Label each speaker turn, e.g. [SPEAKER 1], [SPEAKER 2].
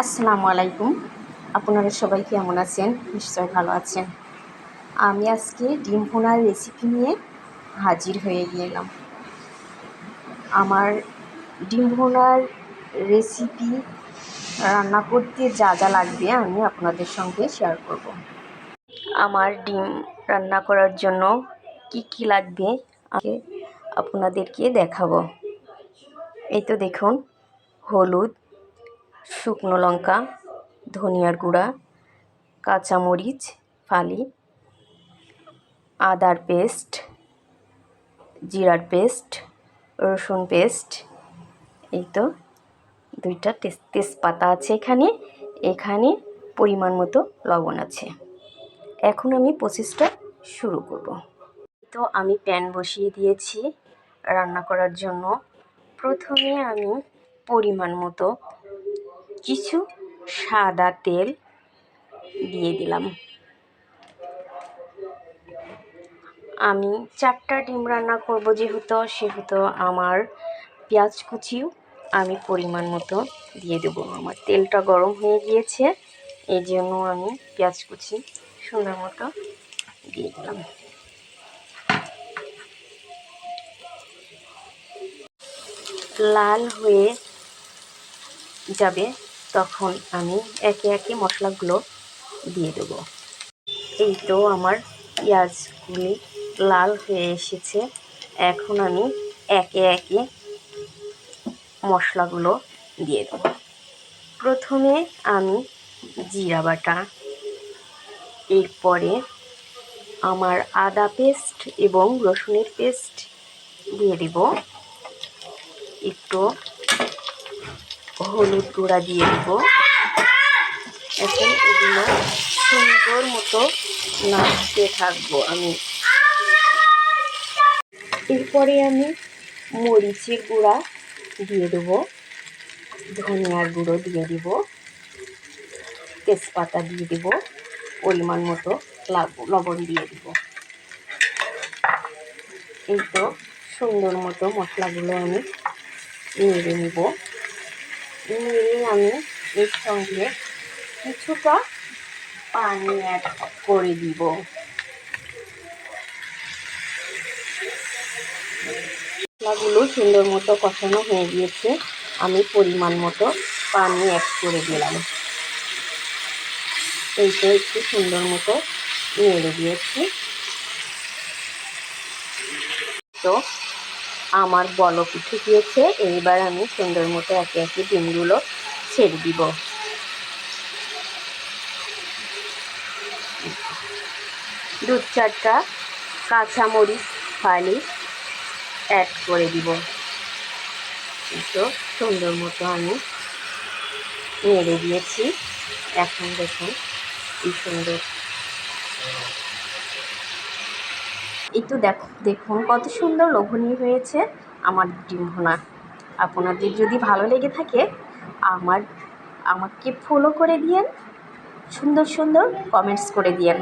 [SPEAKER 1] আসসালামু আলাইকুম। আপনারা সবাই কেমন আছেন? নিশ্চয় ভালো আছেন। আমি আজকে ডিম ভুনার রেসিপি নিয়ে হাজির হয়ে গেলাম। আমার ডিম ভুনার রেসিপি রান্না করতে যা যা লাগবে আমি আপনাদের সঙ্গে শেয়ার করব। আমার ডিম রান্না করার জন্য কি কি লাগবে আমি আপনাদেরকে দেখাবো। এই তো দেখুন, হলুদ, শুকনো লঙ্কা, ধনিয়ার গুঁড়া, কাঁচামরিচ ফালি, আদার পেস্ট, জিরার পেস্ট, রসুন পেস্ট, এই তো দুইটা তেজপাতা আছে এখানে পরিমাণ মতো লবণ আছে। এখন আমি প্রসেসটা শুরু করব। তো আমি প্যান বসিয়ে দিয়েছি রান্না করার জন্য। প্রথমে আমি পরিমাণ মতো কিছু সাদা তেল দিয়ে দিলাম। আমি 4টা ডিম রান্না করব সেহেতু আমার পেঁয়াজ কুচিও আমি পরিমাণ মতো দিয়ে দেবো। আমার তেলটা গরম হয়ে গিয়েছে, এই জন্য আমি পেঁয়াজ কুচি সুন্দর মতো দিয়ে দিলাম। লাল হয়ে যাবে তখন আমি একে একে মশলাগুলো দিয়ে দেবো। এই তো আমার পেঁয়াজগুলি লাল হয়ে এসেছে। এখন আমি একে একে মশলাগুলো দিয়ে দেবো। প্রথমে আমি জিরা বাটা, এরপরে আমার আদা পেস্ট এবং রসুনের পেস্ট দিয়ে দেব, একটু হলুদ গুঁড়া দিয়ে দেব। এখন এগুলো সুন্দর মতো নাড়তে থাকবো আমি। এরপরে আমি মরিচের গুঁড়া দিয়ে দেবো, ধনিয়ার গুঁড়ো দিয়ে দেব, তেজপাতা দিয়ে দেব, পরিমাণ মতো লবণ দিয়ে দেব। এই তো সুন্দর মতো মশলাগুলো আমি নেড়ে নেব। নেড়ে আমি এর সঙ্গে কিছুটা পানি অ্যাড করে দিব। মশলাগুলো সুন্দর মতো কষানো হয়ে গিয়েছে, আমি পরিমাণ মতো পানি অ্যাড করে দিলাম। এইটা একটু সুন্দর মতো নেড়ে দিয়েছি। তো আমার বলক উঠে গিয়েছে, এইবার আমি সুন্দর মতো একে একে ডিমগুলো ছেড়ে দিব। 2-4টা কাঁচামরিচ ফালি অ্যাড করে দিব। তো সুন্দর মতো আমি নেড়ে দিয়েছি। এখন দেখুন কি সুন্দর, এই তো দেখুন কত সুন্দর লোভনীয় হয়েছে আমার ডিম ভুনা। আপনাদের যদি ভালো লেগে থাকে আমাকে ফলো করে দিয়েন, সুন্দর সুন্দর কমেন্টস করে দিয়েন।